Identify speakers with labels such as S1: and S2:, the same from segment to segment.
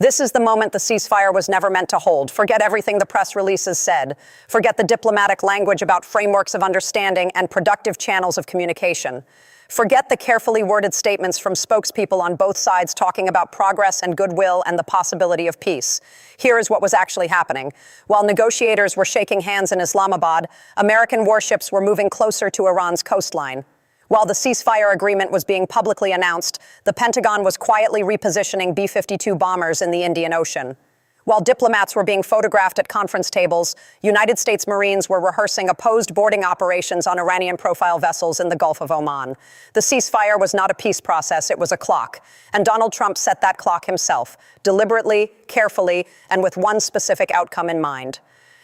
S1: This is the moment the ceasefire was never meant to hold. Forget everything the press releases said. Forget the diplomatic language about frameworks of understanding and productive channels of communication. Forget the carefully worded statements from spokespeople on both sides talking about progress and goodwill and the possibility of peace. Here is what was actually happening. While negotiators were shaking hands in Islamabad, American warships were moving closer to Iran's coastline. While the ceasefire agreement was being publicly announced, the Pentagon was quietly repositioning B-52 bombers in the Indian Ocean. While diplomats were being photographed at conference tables, United States Marines were rehearsing opposed boarding operations on Iranian-profile vessels in the Gulf of Oman. The ceasefire was not a peace process, it was a clock. And Donald Trump set that clock himself, deliberately, carefully, and with one specific outcome in mind.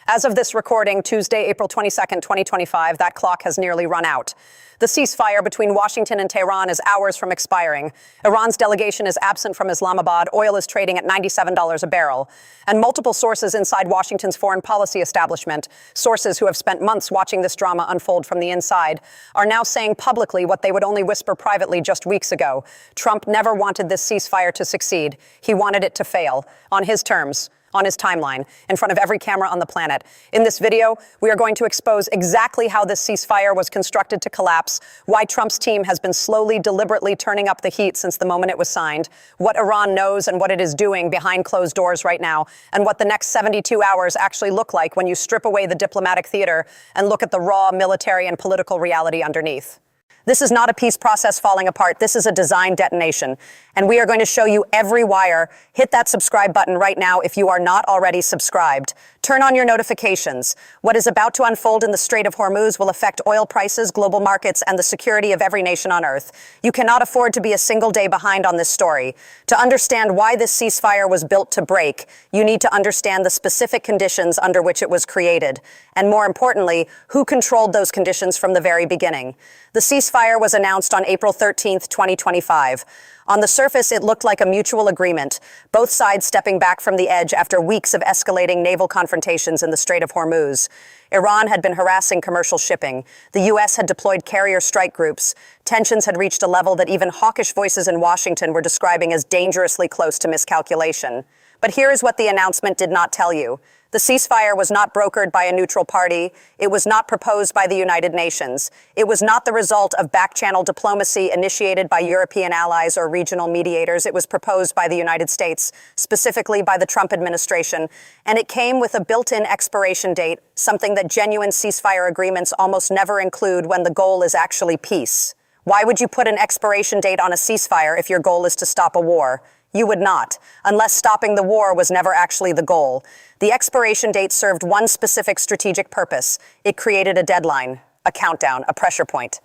S1: As of this recording, Tuesday, April 22nd, 2025, that clock has nearly run out. The ceasefire between Washington and Tehran is hours from expiring. Iran's delegation is absent from Islamabad. Oil is trading at $97 a barrel. And multiple sources inside Washington's foreign policy establishment, sources who have spent months watching this drama unfold from the inside, are now saying publicly what they would only whisper privately just weeks ago. Trump never wanted this ceasefire to succeed. He wanted it to fail, on his terms, on his timeline, in front of every camera on the planet. In this video, we are going to expose exactly how this ceasefire was constructed to collapse, why Trump's team has been slowly, deliberately turning up the heat since the moment it was signed, what Iran knows and what it is doing behind closed doors right now, and what the next 72 hours actually look like when you strip away the diplomatic theater and look at the raw military and political reality underneath. This is not a peace process falling apart. This is a design detonation. And we are going to show you every wire. Hit that subscribe button right now if you are not already subscribed. Turn on your notifications. What is about to unfold in the Strait of Hormuz will affect oil prices, global markets, and the security of every nation on Earth. You cannot afford to be a single day behind on this story. To understand why this ceasefire was built to break, you need to understand the specific conditions under which it was created. And more importantly, who controlled those conditions from the very beginning. The ceasefire was announced on April 13th, 2025. On the surface, it looked like a mutual agreement, both sides stepping back from the edge after weeks of escalating naval confrontations in the Strait of Hormuz. Iran had been harassing commercial shipping. The U.S. had deployed carrier strike groups. Tensions had reached a level that even hawkish voices in Washington were describing as dangerously close to miscalculation. But here is what the announcement did not tell you. The ceasefire was not brokered by a neutral party. It was not proposed by the United Nations. It was not the result of backchannel diplomacy initiated by European allies or regional mediators. It was proposed by the United States, specifically by the Trump administration, and it came with a built-in expiration date, something that genuine ceasefire agreements almost never include when the goal is actually peace. Why would you put an expiration date on a ceasefire if your goal is to stop a war? You would not, unless stopping the war was never actually the goal. The expiration date served one specific strategic purpose. It created a deadline, a countdown, a pressure point.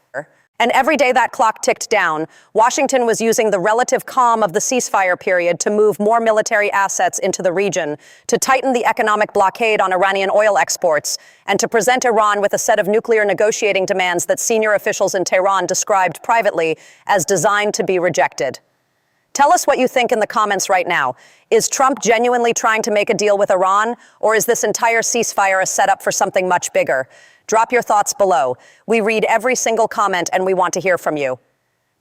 S1: And every day that clock ticked down, Washington was using the relative calm of the ceasefire period to move more military assets into the region, to tighten the economic blockade on Iranian oil exports, and to present Iran with a set of nuclear negotiating demands that senior officials in Tehran described privately as designed to be rejected. Tell us what you think in the comments right now. Is Trump genuinely trying to make a deal with Iran, or is this entire ceasefire a setup for something much bigger? Drop your thoughts below. We read every single comment and we want to hear from you.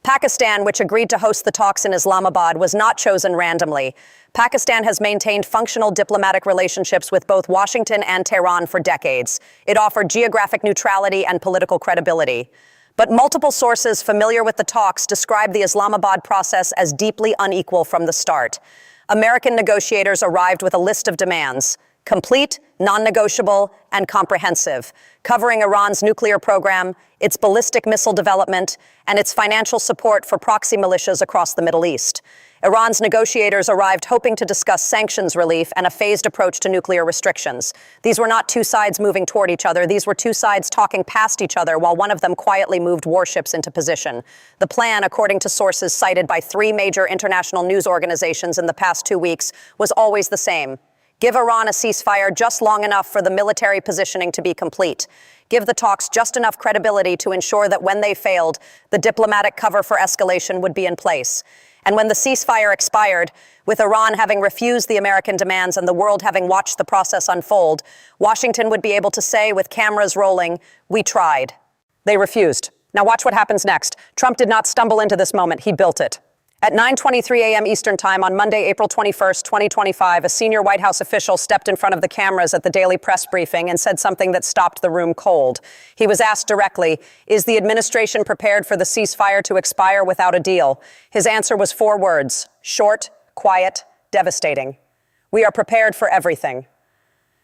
S1: Pakistan, which agreed to host the talks in Islamabad, was not chosen randomly. Pakistan has maintained functional diplomatic relationships with both Washington and Tehran for decades. It offered geographic neutrality and political credibility. But multiple sources familiar with the talks describe the Islamabad process as deeply unequal from the start. American negotiators arrived with a list of demands: complete, non-negotiable, and comprehensive, covering Iran's nuclear program, its ballistic missile development, and its financial support for proxy militias across the Middle East. Iran's negotiators arrived hoping to discuss sanctions relief and a phased approach to nuclear restrictions. These were not two sides moving toward each other. These were two sides talking past each other while one of them quietly moved warships into position. The plan, according to sources cited by three major international news organizations in the past 2 weeks, was always the same. Give Iran a ceasefire just long enough for the military positioning to be complete. Give the talks just enough credibility to ensure that when they failed, the diplomatic cover for escalation would be in place. And when the ceasefire expired, with Iran having refused the American demands and the world having watched the process unfold, Washington would be able to say with cameras rolling, "We tried." They refused. Now watch what happens next. Trump did not stumble into this moment, he built it. At 9:23 a.m. Eastern Time on Monday, April 21st, 2025, a senior White House official stepped in front of the cameras at the daily press briefing and said something that stopped the room cold. He was asked directly, "Is the administration prepared for the ceasefire to expire without a deal?" His answer was 4 words: short, quiet, devastating. "We are prepared for everything."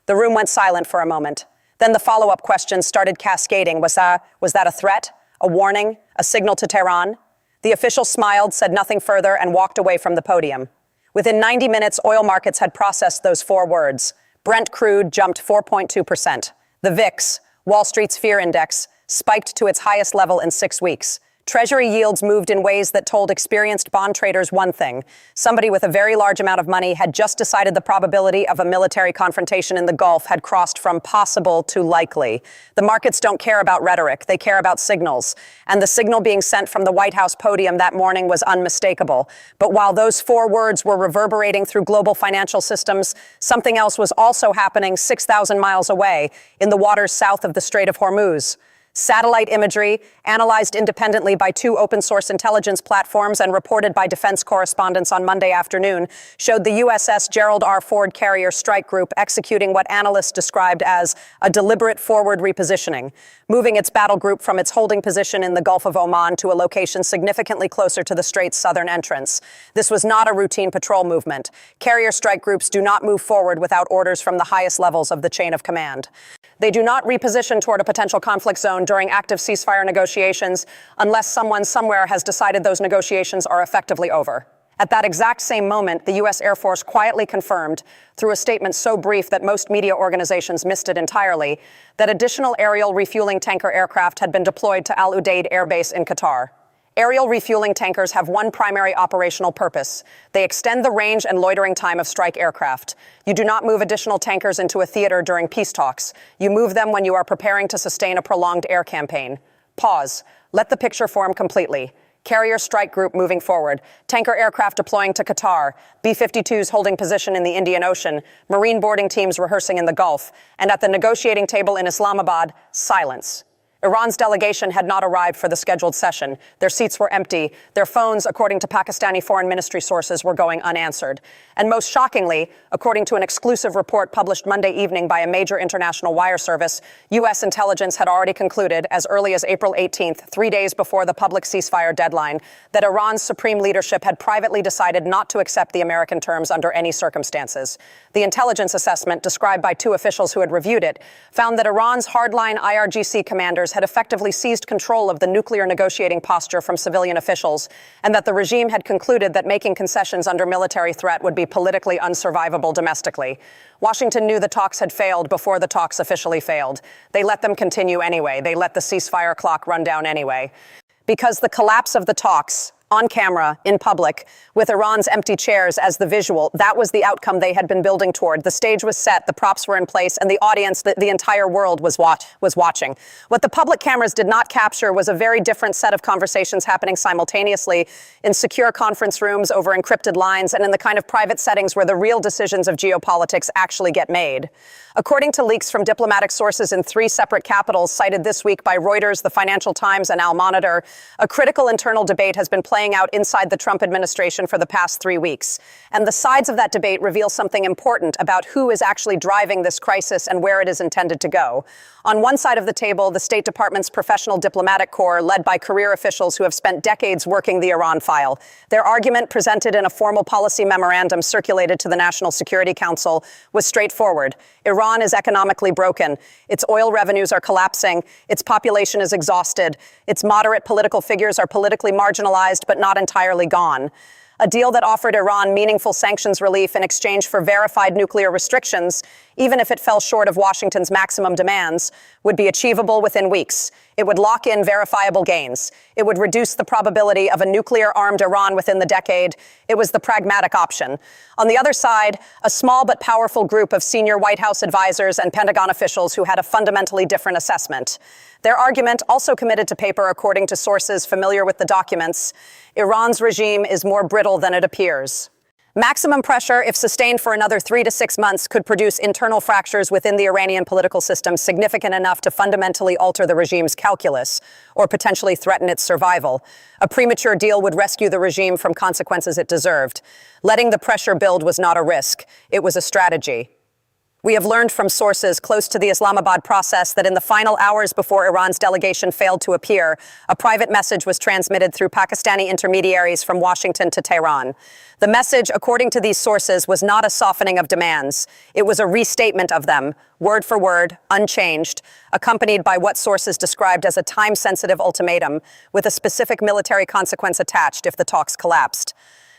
S1: The room went silent for a moment. Then the follow-up questions started cascading. Was that a threat? A warning? A signal to Tehran? The official smiled, said nothing further, and walked away from the podium. Within 90 minutes, oil markets had processed those 4 words. Brent crude jumped 4.2%. The VIX, Wall Street's fear index, spiked to its highest level in 6 weeks. Treasury yields moved in ways that told experienced bond traders one thing. Somebody with a very large amount of money had just decided the probability of a military confrontation in the Gulf had crossed from possible to likely. The markets don't care about rhetoric, they care about signals. And the signal being sent from the White House podium that morning was unmistakable. But while those 4 words were reverberating through global financial systems, something else was also happening 6,000 miles away in the waters south of the Strait of Hormuz. Satellite imagery, analyzed independently by 2 open-source intelligence platforms and reported by defense correspondents on Monday afternoon, showed the USS Gerald R. Ford carrier strike group executing what analysts described as a deliberate forward repositioning, moving its battle group from its holding position in the Gulf of Oman to a location significantly closer to the Strait's southern entrance. This was not a routine patrol movement. Carrier strike groups do not move forward without orders from the highest levels of the chain of command. They do not reposition toward a potential conflict zone during active ceasefire negotiations unless someone somewhere has decided those negotiations are effectively over. At that exact same moment, the U.S. Air Force quietly confirmed, through a statement so brief that most media organizations missed it entirely, that additional aerial refueling tanker aircraft had been deployed to Al Udeid Air Base in Qatar. Aerial refueling tankers have one primary operational purpose. They extend the range and loitering time of strike aircraft. You do not move additional tankers into a theater during peace talks. You move them when you are preparing to sustain a prolonged air campaign. Pause. Let the picture form completely. Carrier strike group moving forward. Tanker aircraft deploying to Qatar. B-52s holding position in the Indian Ocean. Marine boarding teams rehearsing in the Gulf. And at the negotiating table in Islamabad, silence. Iran's delegation had not arrived for the scheduled session. Their seats were empty. Their phones, according to Pakistani foreign ministry sources, were going unanswered. And most shockingly, according to an exclusive report published Monday evening by a major international wire service, U.S. intelligence had already concluded, as early as April 18th, 3 days before the public ceasefire deadline, that Iran's supreme leadership had privately decided not to accept the American terms under any circumstances. The intelligence assessment, described by 2 officials who had reviewed it, found that Iran's hardline IRGC commanders had effectively seized control of the nuclear negotiating posture from civilian officials, and that the regime had concluded that making concessions under military threat would be politically unsurvivable domestically. Washington knew the talks had failed before the talks officially failed. They let them continue anyway. They let the ceasefire clock run down anyway. Because the collapse of the talks, on camera, in public, with Iran's empty chairs as the visual, that was the outcome they had been building toward. The stage was set, the props were in place, and the audience, the entire world was watching. What the public cameras did not capture was a very different set of conversations happening simultaneously in secure conference rooms over encrypted lines and in the kind of private settings where the real decisions of geopolitics actually get made. According to leaks from diplomatic sources in 3 separate capitals cited this week by Reuters, the Financial Times, and Al Monitor, a critical internal debate has been playing out inside the Trump administration for the past 3 weeks. And the sides of that debate reveal something important about who is actually driving this crisis and where it is intended to go. On one side of the table, the State Department's professional diplomatic corps, led by career officials who have spent decades working the Iran file. Their argument, presented in a formal policy memorandum circulated to the National Security Council, was straightforward. Iran is economically broken. Its oil revenues are collapsing. Its population is exhausted. Its moderate political figures are politically marginalized but not entirely gone. A deal that offered Iran meaningful sanctions relief in exchange for verified nuclear restrictions, even if it fell short of Washington's maximum demands, would be achievable within weeks. It would lock in verifiable gains. It would reduce the probability of a nuclear-armed Iran within the decade. It was the pragmatic option. On the other side, a small but powerful group of senior White House advisors and Pentagon officials who had a fundamentally different assessment. Their argument, also committed to paper according to sources familiar with the documents, Iran's regime is more brittle than it appears. Maximum pressure, if sustained for another 3 to 6 months, could produce internal fractures within the Iranian political system significant enough to fundamentally alter the regime's calculus or potentially threaten its survival. A premature deal would rescue the regime from consequences it deserved. Letting the pressure build was not a risk. It was a strategy. We have learned from sources close to the Islamabad process that in the final hours before Iran's delegation failed to appear, a private message was transmitted through Pakistani intermediaries from Washington to Tehran. The message, according to these sources, was not a softening of demands. It was a restatement of them, word for word, unchanged, accompanied by what sources described as a time-sensitive ultimatum, with a specific military consequence attached if the talks collapsed.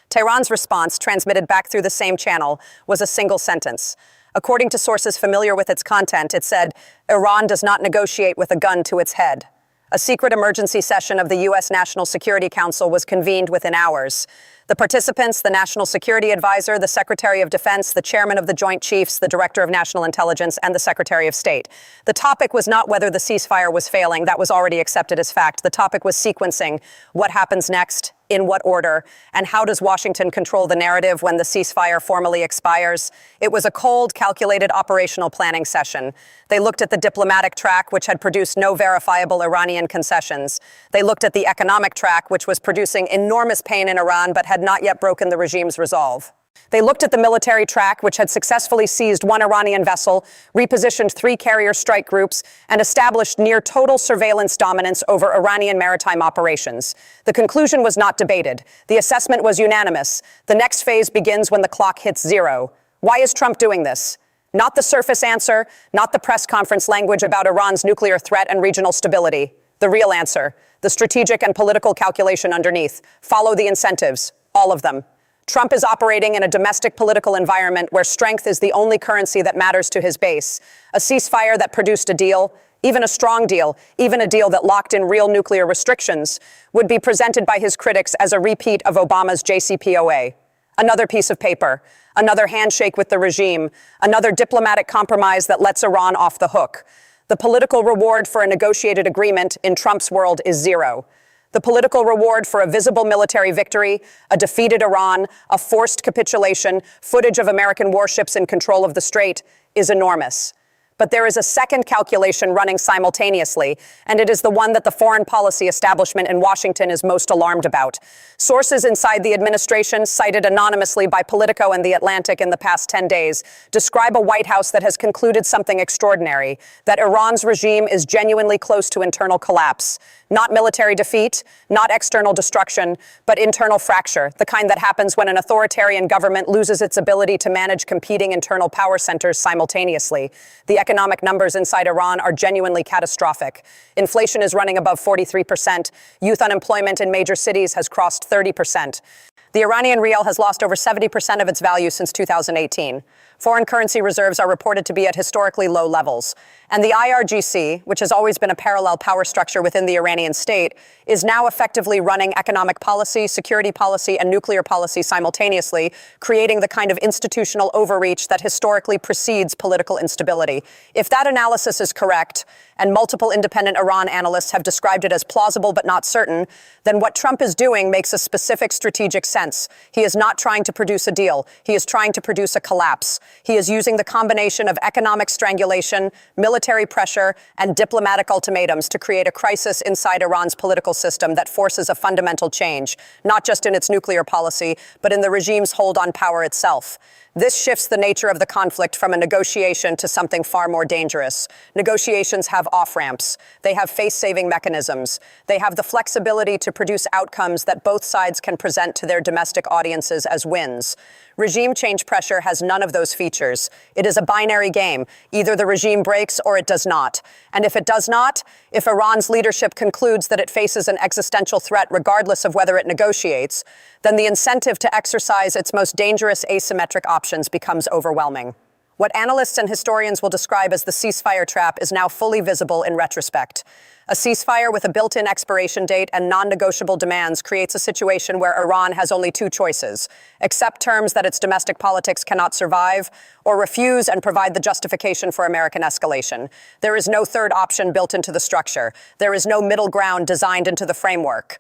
S1: Tehran's response, transmitted back through the same channel, was a single sentence. According to sources familiar with its content, it said, "Iran does not negotiate with a gun to its head." A secret emergency session of the U.S. National Security Council was convened within hours. The participants, the National Security Advisor, the Secretary of Defense, the Chairman of the Joint Chiefs, the Director of National Intelligence, and the Secretary of State. The topic was not whether the ceasefire was failing. That was already accepted as fact. The topic was sequencing. What happens next? In what order? And how does Washington control the narrative when the ceasefire formally expires? It was a cold, calculated operational planning session. They looked at the diplomatic track, which had produced no verifiable Iranian concessions. They looked at the economic track, which was producing enormous pain in Iran but had not yet broken the regime's resolve. They looked at the military track, which had successfully seized one Iranian vessel, repositioned 3 carrier strike groups, and established near total surveillance dominance over Iranian maritime operations. The conclusion was not debated. The assessment was unanimous. The next phase begins when the clock hits 0. Why is Trump doing this? Not the surface answer, not the press conference language about Iran's nuclear threat and regional stability. The real answer, the strategic and political calculation underneath. Follow the incentives, all of them. Trump is operating in a domestic political environment where strength is the only currency that matters to his base. A ceasefire that produced a deal, even a strong deal, even a deal that locked in real nuclear restrictions, would be presented by his critics as a repeat of Obama's JCPOA. Another piece of paper, another handshake with the regime, another diplomatic compromise that lets Iran off the hook. The political reward for a negotiated agreement in Trump's world is 0. The political reward for a visible military victory, a defeated Iran, a forced capitulation, footage of American warships in control of the strait, is enormous. But there is a second calculation running simultaneously, and it is the one that the foreign policy establishment in Washington is most alarmed about. Sources inside the administration, cited anonymously by Politico and The Atlantic in the past 10 days, describe a White House that has concluded something extraordinary, that Iran's regime is genuinely close to internal collapse. Not military defeat, not external destruction, but internal fracture, the kind that happens when an authoritarian government loses its ability to manage competing internal power centers simultaneously. The economic numbers inside Iran are genuinely catastrophic. Inflation is running above 43%. Youth unemployment in major cities has crossed 30%. The Iranian rial has lost over 70% of its value since 2018. Foreign currency reserves are reported to be at historically low levels. And the IRGC, which has always been a parallel power structure within the Iranian state, is now effectively running economic policy, security policy, and nuclear policy simultaneously, creating the kind of institutional overreach that historically precedes political instability. If that analysis is correct, and multiple independent Iran analysts have described it as plausible but not certain, then what Trump is doing makes a specific strategic sense. He is not trying to produce a deal. He is trying to produce a collapse. He is using the combination of economic strangulation, military pressure, and diplomatic ultimatums to create a crisis inside Iran's political system that forces a fundamental change, not just in its nuclear policy, but in the regime's hold on power itself. This shifts the nature of the conflict from a negotiation to something far more dangerous. Negotiations have off-ramps. They have face-saving mechanisms. They have the flexibility to produce outcomes that both sides can present to their domestic audiences as wins. Regime change pressure has none of those features. It is a binary game. Either the regime breaks or it does not. And if it does not, if Iran's leadership concludes that it faces an existential threat regardless of whether it negotiates, then the incentive to exercise its most dangerous asymmetric options becomes overwhelming. What analysts and historians will describe as the ceasefire trap is now fully visible in retrospect. A ceasefire with a built-in expiration date and non-negotiable demands creates a situation where Iran has only 2 choices: accept terms that its domestic politics cannot survive, or refuse and provide the justification for American escalation. There is no third option built into the structure. There is no middle ground designed into the framework.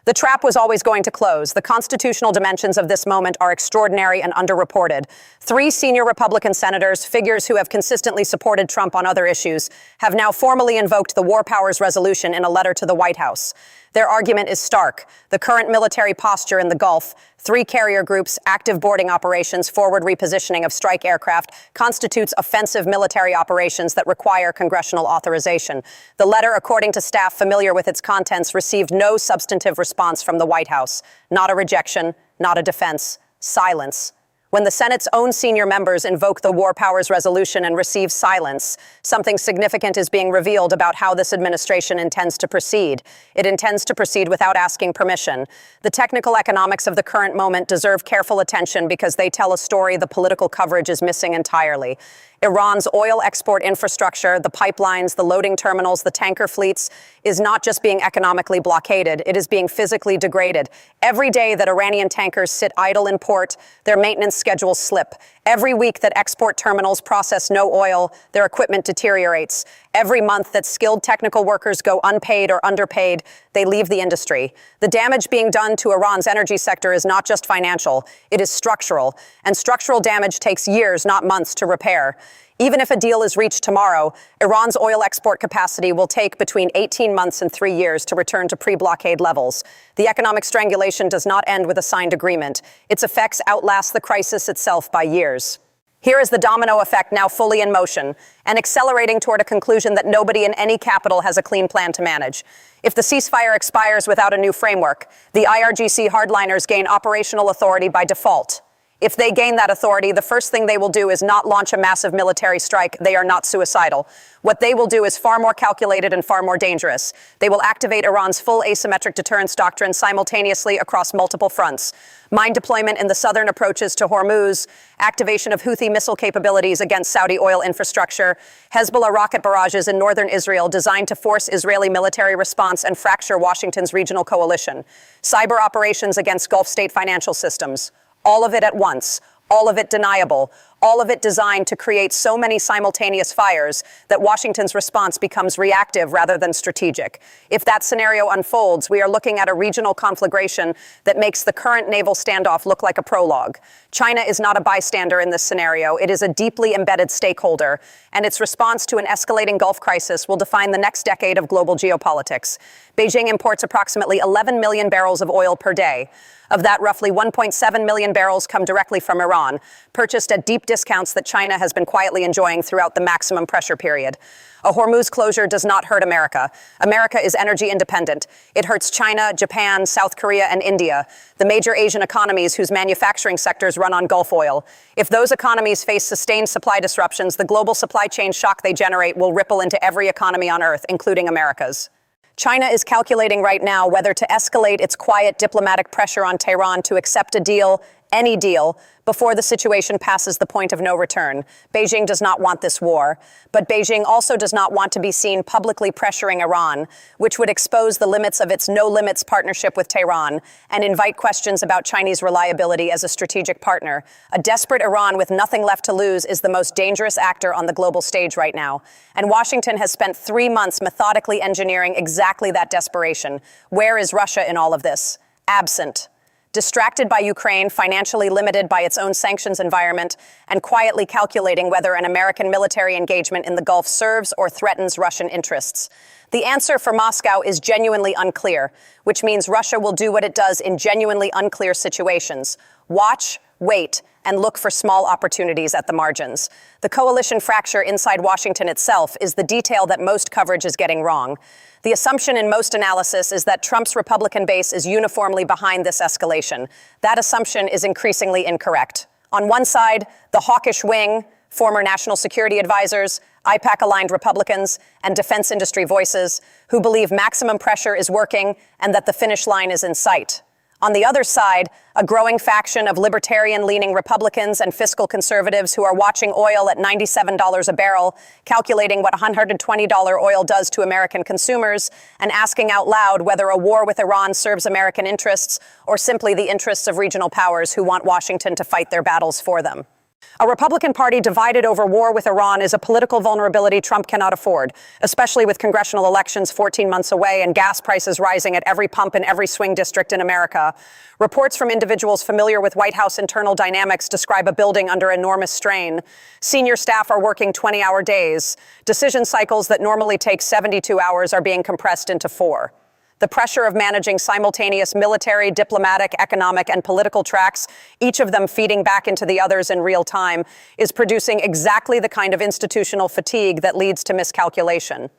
S1: The trap was always going to close. The constitutional dimensions of this moment are extraordinary and underreported. 3 senior Republican senators, figures who have consistently supported Trump on other issues, have now formally invoked the War Powers Resolution in a letter to the White House. Their argument is stark. The current military posture in the Gulf, 3 carrier groups, active boarding operations, forward repositioning of strike aircraft, constitutes offensive military operations that require congressional authorization. The letter, according to staff familiar with its contents, received no substantive response from the White House. Not a rejection, not a defense, silence. When the Senate's own senior members invoke the War Powers Resolution and receive silence, something significant is being revealed about how this administration intends to proceed. It intends to proceed without asking permission. The technical economics of the current moment deserve careful attention because they tell a story the political coverage is missing entirely. Iran's oil export infrastructure, the pipelines, the loading terminals, the tanker fleets, is not just being economically blockaded, it is being physically degraded. Every day that Iranian tankers sit idle in port, their maintenance schedules slip. Every week that export terminals process no oil, their equipment deteriorates. Every month that skilled technical workers go unpaid or underpaid, they leave the industry. The damage being done to Iran's energy sector is not just financial, it is structural. And structural damage takes years, not months, to repair. Even if a deal is reached tomorrow, Iran's oil export capacity will take between 18 months and 3 years to return to pre-blockade levels. The economic strangulation does not end with a signed agreement. Its effects outlast the crisis itself by years. Here is the domino effect now fully in motion and accelerating toward a conclusion that nobody in any capital has a clean plan to manage. If the ceasefire expires without a new framework, the IRGC hardliners gain operational authority by default. If they gain that authority, the first thing they will do is not launch a massive military strike. They are not suicidal. What they will do is far more calculated and far more dangerous. They will activate Iran's full asymmetric deterrence doctrine simultaneously across multiple fronts. Mine deployment in the southern approaches to Hormuz, activation of Houthi missile capabilities against Saudi oil infrastructure, Hezbollah rocket barrages in northern Israel designed to force Israeli military response and fracture Washington's regional coalition, cyber operations against Gulf state financial systems. All of it at once, all of it deniable, all of it designed to create so many simultaneous fires that Washington's response becomes reactive rather than strategic. If that scenario unfolds, we are looking at a regional conflagration that makes the current naval standoff look like a prologue. China is not a bystander in this scenario. It is a deeply embedded stakeholder, and its response to an escalating Gulf crisis will define the next decade of global geopolitics. Beijing imports approximately 11 million barrels of oil per day. Of that, roughly 1.7 million barrels come directly from Iran, purchased at deep discounts that China has been quietly enjoying throughout the maximum pressure period. A Hormuz closure does not hurt America. America is energy independent. It hurts China, Japan, South Korea, and India, the major Asian economies whose manufacturing sectors run on Gulf oil. If those economies face sustained supply disruptions, the global supply chain shock they generate will ripple into every economy on Earth, including America's. China is calculating right now whether to escalate its quiet diplomatic pressure on Tehran to accept a deal, any deal, before the situation passes the point of no return. Beijing does not want this war, but Beijing also does not want to be seen publicly pressuring Iran, which would expose the limits of its no-limits partnership with Tehran and invite questions about Chinese reliability as a strategic partner. A desperate Iran with nothing left to lose is the most dangerous actor on the global stage right now, and Washington has spent 3 months methodically engineering exactly that desperation. Where is Russia in all of this? Absent. Distracted by Ukraine, financially limited by its own sanctions environment, and quietly calculating whether an American military engagement in the Gulf serves or threatens Russian interests. The answer for Moscow is genuinely unclear, which means Russia will do what it does in genuinely unclear situations. Watch, wait, and look for small opportunities at the margins. The coalition fracture inside Washington itself is the detail that most coverage is getting wrong. The assumption in most analysis is that Trump's Republican base is uniformly behind this escalation. That assumption is increasingly incorrect. On one side, the hawkish wing, former national security advisors, IPAC-aligned Republicans, and defense industry voices who believe maximum pressure is working and that the finish line is in sight. On the other side, a growing faction of libertarian-leaning Republicans and fiscal conservatives who are watching oil at $97 a barrel, calculating what $120 oil does to American consumers, and asking out loud whether a war with Iran serves American interests or simply the interests of regional powers who want Washington to fight their battles for them. A Republican Party divided over war with Iran is a political vulnerability Trump cannot afford, especially with congressional elections 14 months away and gas prices rising at every pump in every swing district in America. Reports from individuals familiar with White House internal dynamics describe a building under enormous strain. Senior staff are working 20-hour days. Decision cycles that normally take 72 hours are being compressed into 4. The pressure of managing simultaneous military, diplomatic, economic, and political tracks, each of them feeding back into the others in real time, is producing exactly the kind of institutional fatigue that leads to miscalculation.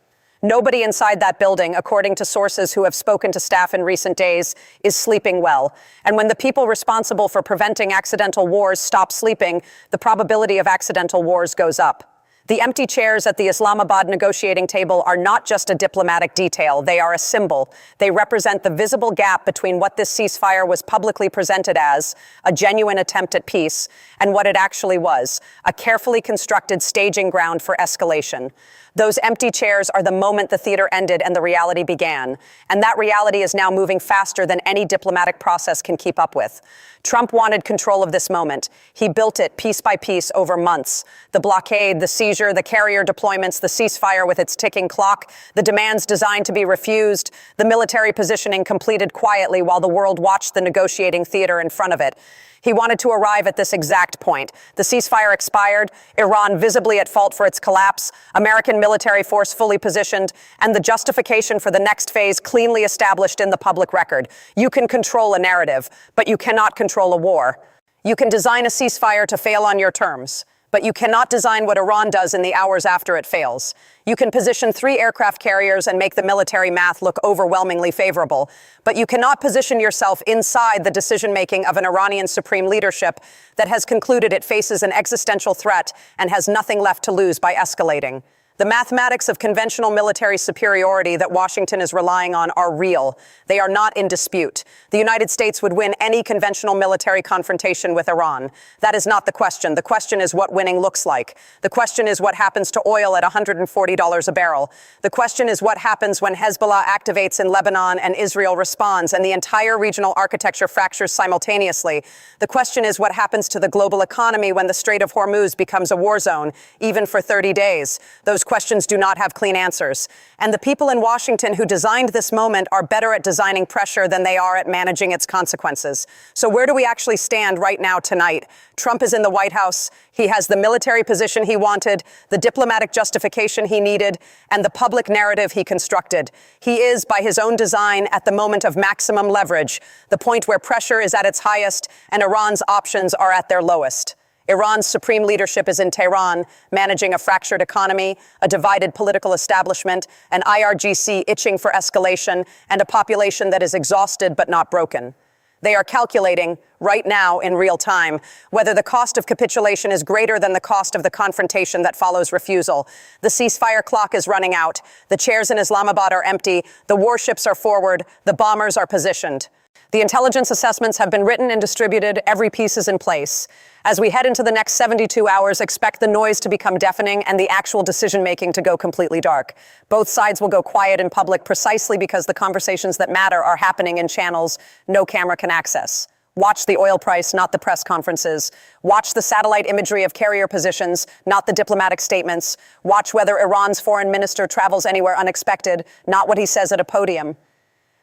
S1: Nobody inside that building, according to sources who have spoken to staff in recent days, is sleeping well. And when the people responsible for preventing accidental wars stop sleeping, the probability of accidental wars goes up. The empty chairs at the Islamabad negotiating table are not just a diplomatic detail, they are a symbol. They represent the visible gap between what this ceasefire was publicly presented as, a genuine attempt at peace, and what it actually was, a carefully constructed staging ground for escalation. Those empty chairs are the moment the theater ended and the reality began. And that reality is now moving faster than any diplomatic process can keep up with. Trump wanted control of this moment. He built it piece by piece over months. The blockade, the seizure, the carrier deployments, the ceasefire with its ticking clock, the demands designed to be refused, the military positioning completed quietly while the world watched the negotiating theater in front of it. He wanted to arrive at this exact point. The ceasefire expired, Iran visibly at fault for its collapse, American military force fully positioned, and the justification for the next phase cleanly established in the public record. You can control a narrative, but you cannot control a war. You can design a ceasefire to fail on your terms, but you cannot design what Iran does in the hours after it fails. You can position 3 aircraft carriers and make the military math look overwhelmingly favorable, but you cannot position yourself inside the decision-making of an Iranian supreme leadership that has concluded it faces an existential threat and has nothing left to lose by escalating. The mathematics of conventional military superiority that Washington is relying on are real. They are not in dispute. The United States would win any conventional military confrontation with Iran. That is not the question. The question is what winning looks like. The question is what happens to oil at $140 a barrel. The question is what happens when Hezbollah activates in Lebanon and Israel responds and the entire regional architecture fractures simultaneously. The question is what happens to the global economy when the Strait of Hormuz becomes a war zone, even for 30 days. Those questions do not have clean answers. And the people in Washington who designed this moment are better at designing pressure than they are at managing its consequences. So where do we actually stand right now tonight? Trump is in the White House. He has the military position he wanted, the diplomatic justification he needed, and the public narrative he constructed. He is, by his own design, at the moment of maximum leverage, the point where pressure is at its highest and Iran's options are at their lowest. Iran's supreme leadership is in Tehran, managing a fractured economy, a divided political establishment, an IRGC itching for escalation, and a population that is exhausted but not broken. They are calculating, right now in real time, whether the cost of capitulation is greater than the cost of the confrontation that follows refusal. The ceasefire clock is running out. The chairs in Islamabad are empty. The warships are forward. The bombers are positioned. The intelligence assessments have been written and distributed. Every piece is in place. As we head into the next 72 hours, expect the noise to become deafening and the actual decision-making to go completely dark. Both sides will go quiet in public precisely because the conversations that matter are happening in channels no camera can access. Watch the oil price, not the press conferences. Watch the satellite imagery of carrier positions, not the diplomatic statements. Watch whether Iran's foreign minister travels anywhere unexpected, not what he says at a podium.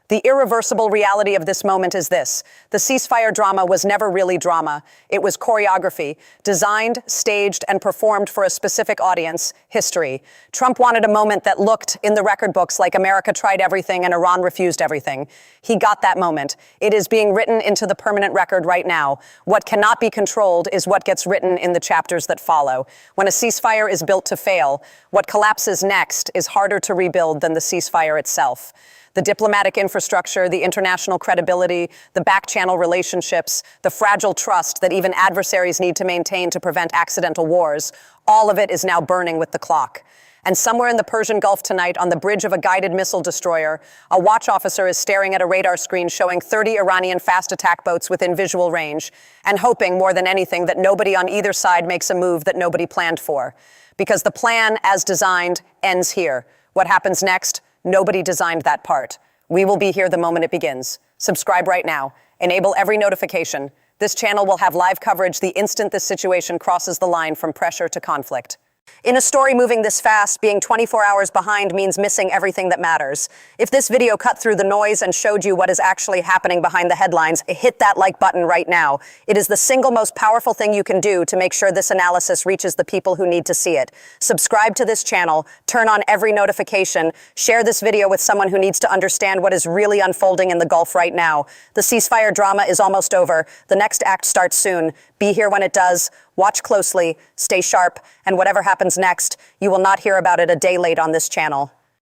S1: The irreversible reality of this moment is this. The ceasefire drama was never really drama. It was choreography, designed, staged, and performed for a specific audience, history. Trump wanted a moment that looked in the record books like America tried everything and Iran refused everything. He got that moment. It is being written into the permanent record right now. What cannot be controlled is what gets written in the chapters that follow. When a ceasefire is built to fail, what collapses next is harder to rebuild than the ceasefire itself. The diplomatic infrastructure, the international credibility, the backchannel relationships, the fragile trust that even adversaries need to maintain to prevent accidental wars, all of it is now burning with the clock. And somewhere in the Persian Gulf tonight, on the bridge of a guided missile destroyer, a watch officer is staring at a radar screen showing 30 Iranian fast attack boats within visual range, and hoping more than anything that nobody on either side makes a move that nobody planned for. Because the plan, as designed, ends here. What happens next? Nobody designed that part. We will be here the moment it begins. Subscribe right now. Enable every notification. This channel will have live coverage the instant this situation crosses the line from pressure to conflict. In a story moving this fast, being 24 hours behind means missing everything that matters. If this video cut through the noise and showed you what is actually happening behind the headlines, hit that like button right now. It is the single most powerful thing you can do to make sure this analysis reaches the people who need to see it. Subscribe to this channel, turn on every notification, share this video with someone who needs to understand what is really unfolding in the Gulf right now. The ceasefire drama is almost over. The next act starts soon. Be here when it does. Watch closely, stay sharp, and whatever happens next, you will not hear about it a day late on this channel.